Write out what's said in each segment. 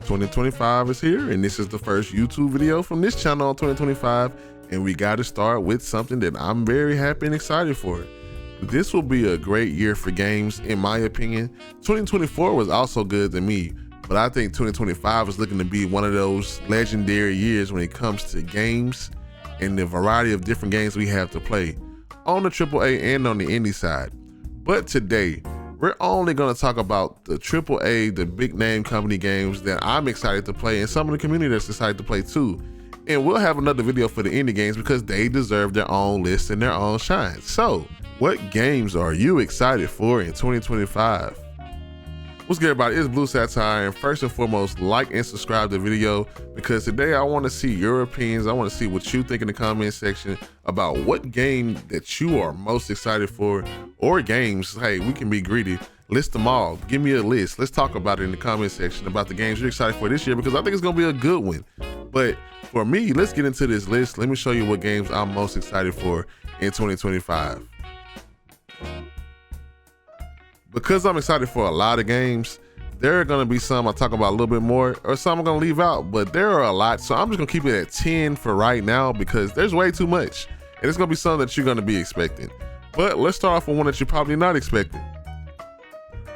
2025 is here, and this is the first YouTube video from this channel on 2025, and we got to start with something that I'm very happy and excited for. This will be a great year for games, in my opinion. 2024 was also good to me, but I think 2025 is looking to be one of those legendary years when it comes to games and the variety of different games we have to play on the AAA and on the indie side. But today, we're only going to talk about the AAA, the big name company games that I'm excited to play, and some of the community that's excited to play too. And we'll have another video for the indie games because they deserve their own list and their own shine. So, what games are you excited for in 2025? What's good, everybody? It's Blue Satire, and first and foremost, like and subscribe to the video because today I want to see your opinions. I want to see what you think in the comment section about what game that you are most excited for, or games. Hey, we can be greedy. List them all. Give me a list. Let's talk about it in the comment section about the games you're excited for this year because I think it's going to be a good one. But for me, let's get into this list. Let me show you what games I'm most excited for in 2025. Because I'm excited for a lot of games, there are going to be some I'll talk about a little bit more, or some I'm going to leave out, but there are a lot. So I'm just going to keep it at 10 for right now because there's way too much. And it's going to be some that you're going to be expecting. But let's start off with one that you're probably not expecting.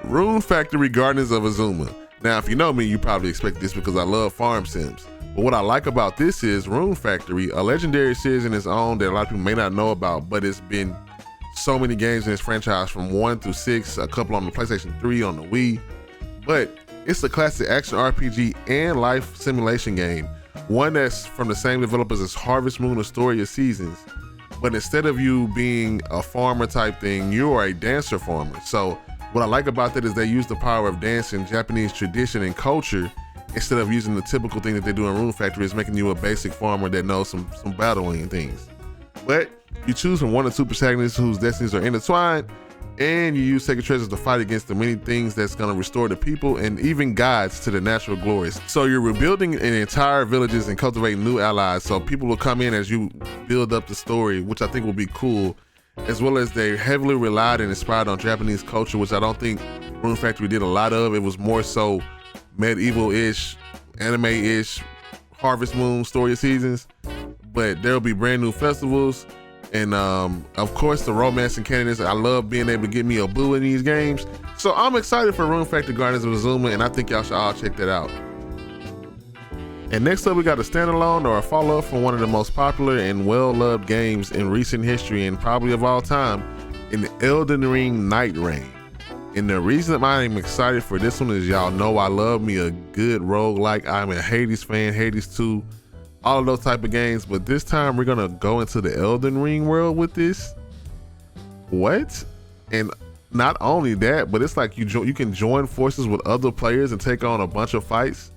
Rune Factory Gardens of Azuma. Now, if you know me, you probably expect this because I love farm sims. But what I like about this is Rune Factory, a legendary series in its own that a lot of people may not know about, but it's been so many games in this franchise from 1 through 6, a couple on the PlayStation 3, on the Wii. But it's a classic action RPG and life simulation game. One that's from the same developers as Harvest Moon: A Story of Seasons. But instead of you being a farmer type thing, you are a dancer farmer. So what I like about that is they use the power of dance and Japanese tradition and culture instead of using the typical thing that they do in Rune Factory is making you a basic farmer that knows some battling and things. But you choose from 1 or 2 protagonists whose destinies are intertwined, and you use sacred treasures to fight against the many things that's going to restore the people and even gods to the natural glories. So you're rebuilding an entire villages and cultivating new allies, so people will come in as you build up the story, which I think will be cool, as well as they heavily relied and inspired on Japanese culture, which I don't think Rune Factory did a lot of. It was more so medieval-ish, anime-ish, Harvest Moon: Story of Seasons, but there'll be brand new festivals. And of course, the romance and candidates. I love being able to get me a boo in these games. So I'm excited for Rune Factory Gardens of Azuma, and I think y'all should all check that out. And next up, we got a standalone or a follow-up from one of the most popular and well-loved games in recent history and probably of all time, in Elden Ring: Night Reign. And the reason I'm excited for this one is y'all know I love me a good roguelike. I'm a Hades fan, Hades 2. All of those type of games, but this time we're gonna go into the Elden Ring world with this. What? And not only that, but it's like you can join forces with other players and take on a bunch of fights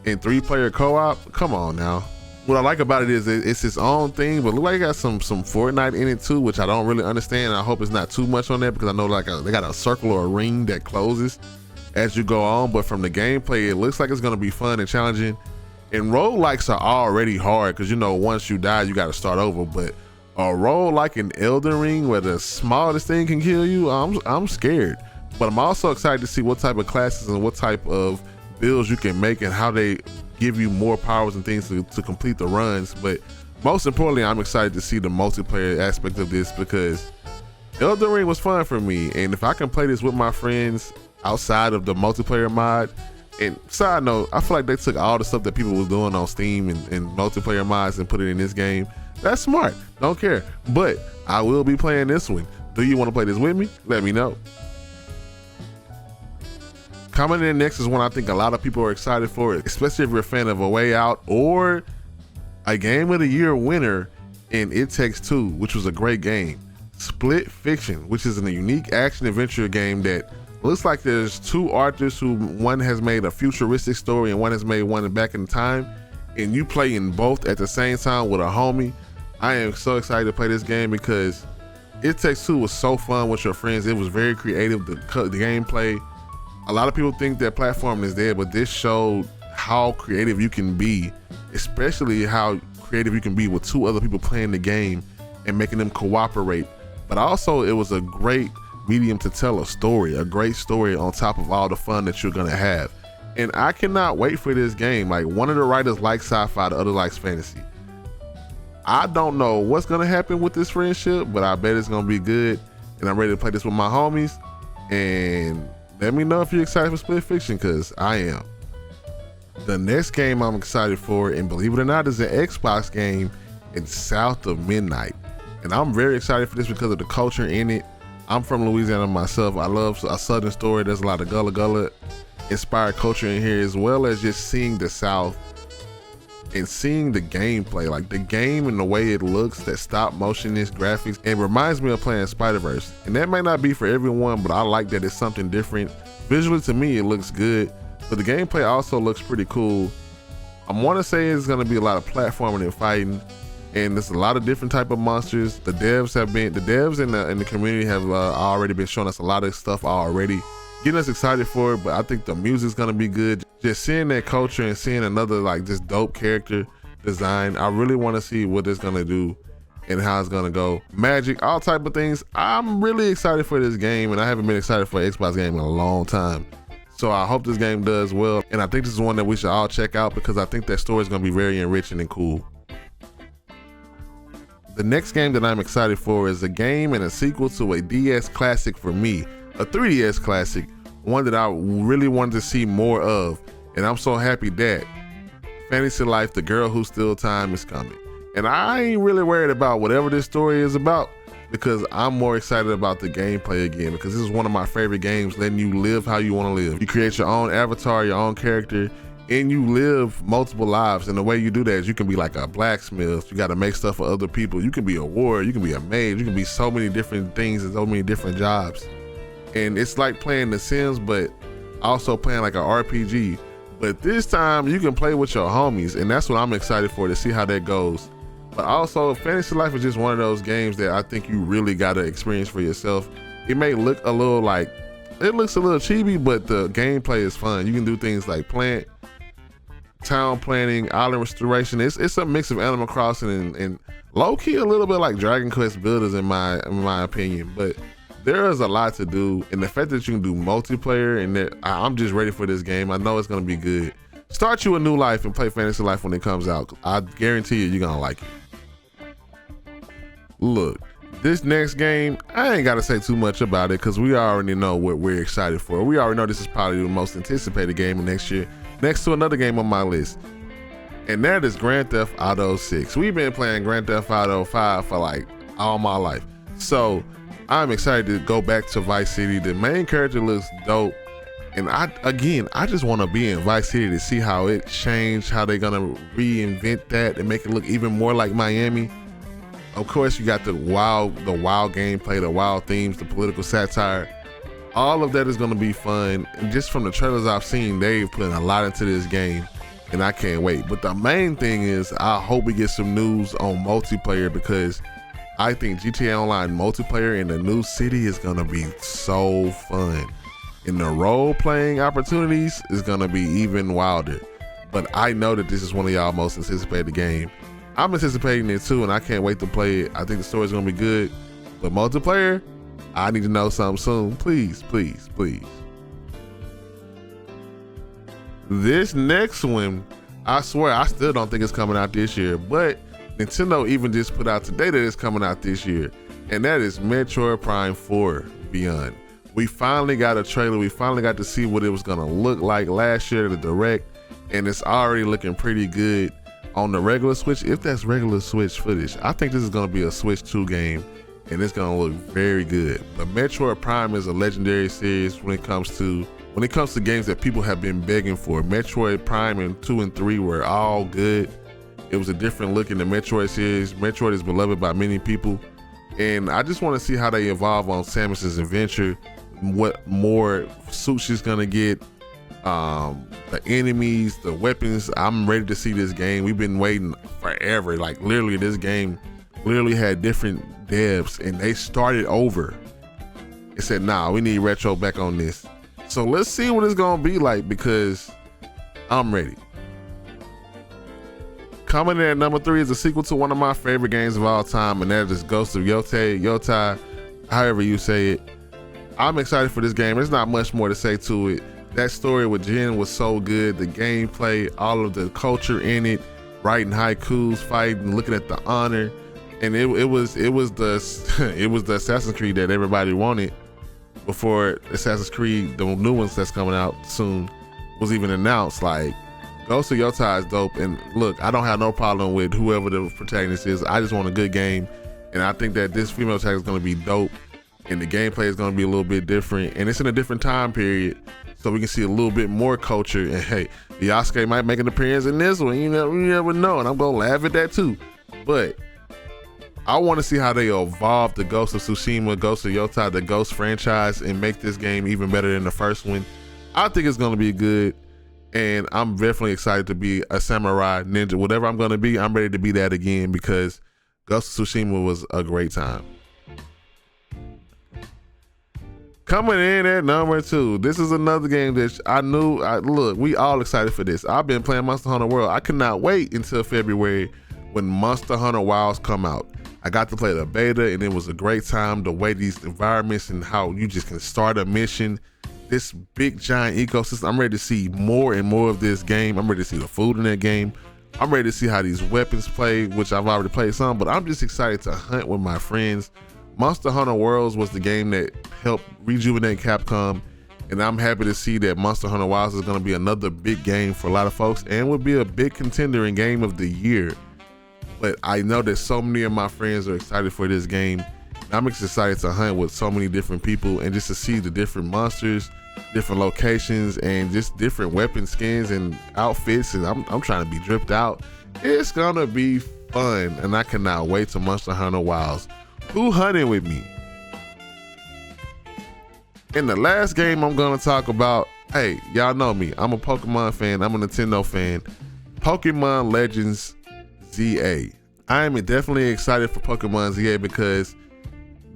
in 3-player co-op. Come on now. What I like about it is it's its own thing, but look like it got some Fortnite in it too, which I don't really understand. I hope it's not too much on that because I know they got a circle or a ring that closes as you go on. But from the gameplay, it looks like it's gonna be fun and challenging. And roguelikes are already hard because, you know, once you die, you got to start over. But a roguelike in Elden Ring where the smallest thing can kill you, I'm scared. But I'm also excited to see what type of classes and what type of builds you can make and how they give you more powers and things to complete the runs. But most importantly, I'm excited to see the multiplayer aspect of this because Elden Ring was fun for me. And if I can play this with my friends outside of the multiplayer mod. And side note, I feel like they took all the stuff that people was doing on Steam and multiplayer mods and put it in this game. That's smart. Don't care. But I will be playing this one. Do you want to play this with me? Let me know. Coming in next is one I think a lot of people are excited for, especially if you're a fan of A Way Out or a Game of the Year winner in It Takes Two, which was a great game. Split Fiction, which is a unique action adventure game that looks like there's 2 authors who one has made a futuristic story and one has made one back in time, and you play in both at the same time with a homie. I am so excited to play this game because It Takes Two was so fun with your friends. It was very creative, the gameplay. A lot of people think that platform is dead, but this showed how creative you can be, especially how creative you can be with 2 other people playing the game and making them cooperate. But also it was a great medium to tell a story, a great story on top of all the fun that you're gonna have. And I cannot wait for this game. Like, one of the writers likes sci-fi, the other likes fantasy. I don't know what's gonna happen with this friendship, but I bet it's gonna be good. And I'm ready to play this with my homies. And let me know if you're excited for Split Fiction, because I am. The next game I'm excited for, and believe it or not, is an Xbox game. It's South of Midnight. And I'm very excited for this because of the culture in it. I'm from Louisiana myself. I love a Southern story. There's a lot of Gullah Gullah inspired culture in here, as well as just seeing the South and seeing the gameplay, like the game and the way it looks, that stop motionist graphics. It reminds me of playing Spider-Verse. And that may not be for everyone, but I like that it's something different. Visually, to me, it looks good, but the gameplay also looks pretty cool. I want to say it's going to be a lot of platforming and fighting, and there's a lot of different type of monsters. The devs in the community have already been showing us a lot of stuff already, getting us excited for it. But I think the music's gonna be good. Just seeing that culture and seeing another like just dope character design, I really want to see what it's gonna do and how it's gonna go. Magic, all type of things. I'm really excited for this game, and I haven't been excited for an Xbox game in a long time. So I hope this game does well, and I think this is one that we should all check out because I think that story is gonna be very enriching and cool. The next game that I'm excited for is a game and a sequel to a DS classic for me, a 3DS classic, one that I really wanted to see more of, and I'm so happy that Fantasy Life: The Girl Who Stole Time is coming. And I ain't really worried about whatever this story is about, because I'm more excited about the gameplay again, because this is one of my favorite games, letting you live how you want to live. You create your own avatar, your own character, and you live multiple lives. And the way you do that is you can be like a blacksmith. You got to make stuff for other people. You can be a warrior. You can be a mage. You can be so many different things and so many different jobs. And it's like playing The Sims, but also playing like an RPG. But this time you can play with your homies, and that's what I'm excited for, to see how that goes. But also, Fantasy Life is just one of those games that I think you really got to experience for yourself. It may look a little like, it looks a little chibi, but the gameplay is fun. You can do things like town planning, island restoration. It's a mix of Animal Crossing and low-key a little bit like Dragon Quest Builders in my opinion. But there is a lot to do, and the fact that you can do multiplayer, and that I'm just ready for this game. I know it's gonna be good. Start you a new life and play Fantasy Life when it comes out. I guarantee you're gonna like it. Look, this next game, I ain't gotta say too much about it because we already know what we're excited for. We already know this is probably the most anticipated game of next year, next to another game on my list, and that is Grand Theft Auto 6. We've been playing Grand Theft Auto 5 for like all my life, so I'm excited to go back to Vice City. The main character looks dope, and I just want to be in Vice City to see how it changed, how they're gonna reinvent that and make it look even more like Miami. Of course, you got the wild gameplay, the wild themes, the political satire. All of that is gonna be fun. And just from the trailers I've seen, they've put a lot into this game, and I can't wait. But the main thing is, I hope we get some news on multiplayer, because I think GTA Online multiplayer in the new city is gonna be so fun. And the role-playing opportunities is gonna be even wilder. But I know that this is one of y'all most anticipated games. I'm anticipating it too, and I can't wait to play it. I think the story's gonna be good. But multiplayer, I need to know something soon. Please, please, please. This next one, I swear, I still don't think it's coming out this year, but Nintendo even just put out today that it's coming out this year, and that is Metroid Prime 4 Beyond. We finally got a trailer. We finally got to see what it was gonna look like last year at the Direct, and it's already looking pretty good on the regular Switch. If that's regular Switch footage, I think this is gonna be a Switch 2 game, and it's gonna look very good. But Metroid Prime is a legendary series when it comes to games that people have been begging for. Metroid Prime and 2 and 3 were all good. It was a different look in the Metroid series. Metroid is beloved by many people, and I just want to see how they evolve on Samus's adventure, what more suits she's gonna get, the enemies, the weapons. I'm ready to see this game. We've been waiting forever. Like, literally, this game literally had different devs, and they started over. It said, nah, we need Retro back on this. So let's see what it's gonna be like, because I'm ready. Coming in at number 3 is a sequel to one of my favorite games of all time, and that is Ghost of Yotai, however you say it. I'm excited for this game. There's not much more to say to it. That story with Jin was so good. The gameplay, all of the culture in it, writing haikus, fighting, looking at the honor, and it was the it was the Assassin's Creed that everybody wanted before Assassin's Creed, the new ones that's coming out soon, was even announced. Like, Ghost of Yotei is dope, and look, I don't have no problem with whoever the protagonist is. I just want a good game, and I think that this female tag is going to be dope, and the gameplay is going to be a little bit different, and it's in a different time period, so we can see a little bit more culture. And hey, Yasuke might make an appearance in this one. You never know, and I'm going to laugh at that too. But I want to see how they evolve the Ghost of Tsushima, Ghost of Yotei, the Ghost franchise, and make this game even better than the first one. I think it's going to be good, and I'm definitely excited to be a samurai ninja. Whatever I'm going to be, I'm ready to be that again, because Ghost of Tsushima was a great time. Coming in at number 2, this is another game that look, we all excited for this. I've been playing Monster Hunter World. I cannot wait until February when Monster Hunter Wilds come out. I got to play the beta, and it was a great time. The way these environments and how you just can start a mission, this big giant ecosystem. I'm ready to see more and more of this game. I'm ready to see the food in that game. I'm ready to see how these weapons play, which I've already played some, but I'm just excited to hunt with my friends. Monster Hunter Worlds was the game that helped rejuvenate Capcom, and I'm happy to see that Monster Hunter Wilds is going to be another big game for a lot of folks and will be a big contender in Game of the Year. But I know that so many of my friends are excited for this game. I'm excited to hunt with so many different people and just to see the different monsters, different locations, and just different weapon skins and outfits, and I'm trying to be dripped out. It's gonna be fun, and I cannot wait to Monster Hunter Wilds. Who hunting with me? In the last game I'm gonna talk about, hey, y'all know me. I'm a Pokemon fan. I'm a Nintendo fan. Pokemon Legends ZA. I am definitely excited for Pokemon ZA because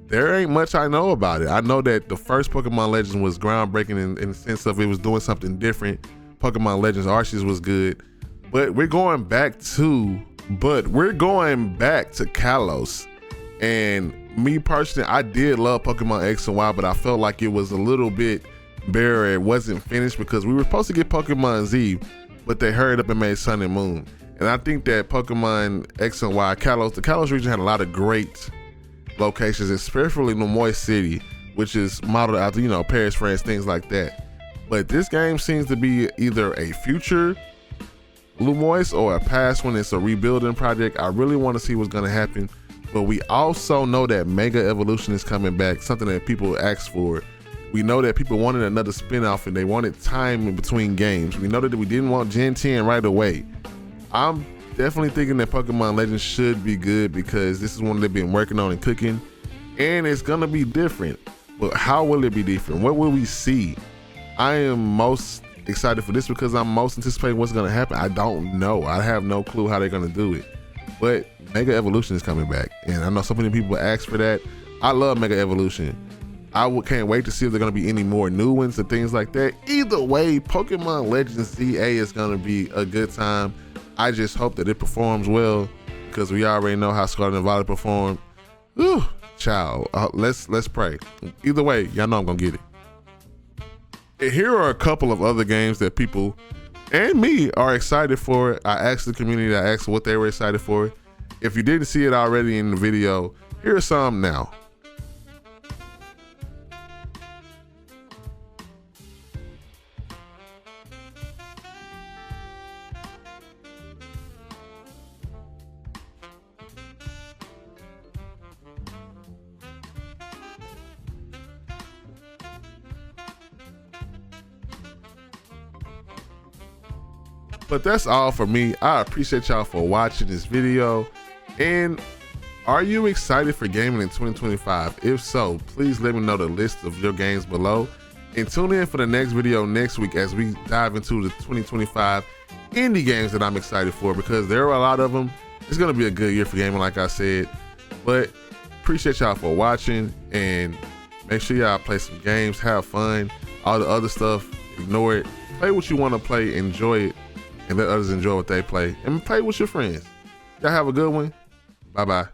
there ain't much I know about it. I know that the first Pokemon Legends was groundbreaking in the sense of it was doing something different. Pokemon Legends Arceus was good, but we're going back to Kalos. And me personally, I did love Pokemon X and Y, but I felt like it was a little bit bare. It wasn't finished because we were supposed to get Pokemon Z, but they hurried up and made Sun and Moon. And I think that Pokemon X and Y, the Kalos region had a lot of great locations, especially Lemoy City, which is modeled after, Paris, France, things like that. But this game seems to be either a future Lemoy or a past one. It's a rebuilding project. I really want to see what's going to happen. But we also know that Mega Evolution is coming back, something that people asked for. We know that people wanted another spin-off and they wanted time in between games. We know that we didn't want Gen 10 right away. I'm definitely thinking that Pokemon Legends should be good because this is one they've been working on and cooking, and it's gonna be different. But how will it be different? What will we see? I am most excited for this because I'm most anticipating what's gonna happen. I don't know. I have no clue how they're gonna do it. But Mega Evolution is coming back, and I know so many people ask for that. I love Mega Evolution. Can't wait to see if there are going to be any more new ones and things like that. Either way, Pokemon Legends ZA is going to be a good time. I just hope that it performs well because we already know how Scarlet and Violet performed. Whew, child, let's pray. Either way, y'all know I'm going to get it. And here are a couple of other games that people and me are excited for. I asked the community, I asked what they were excited for. If you didn't see it already in the video, here are some now. But that's all for me. I appreciate y'all for watching this video. And are you excited for gaming in 2025? If so, please let me know the list of your games below. And tune in for the next video next week as we dive into the 2025 indie games that I'm excited for, because there are a lot of them. It's going to be a good year for gaming, like I said. But appreciate y'all for watching, and make sure y'all play some games, have fun. All the other stuff, ignore it. Play what you want to play, enjoy it, and let others enjoy what they play, and play with your friends. Y'all have a good one. Bye-bye.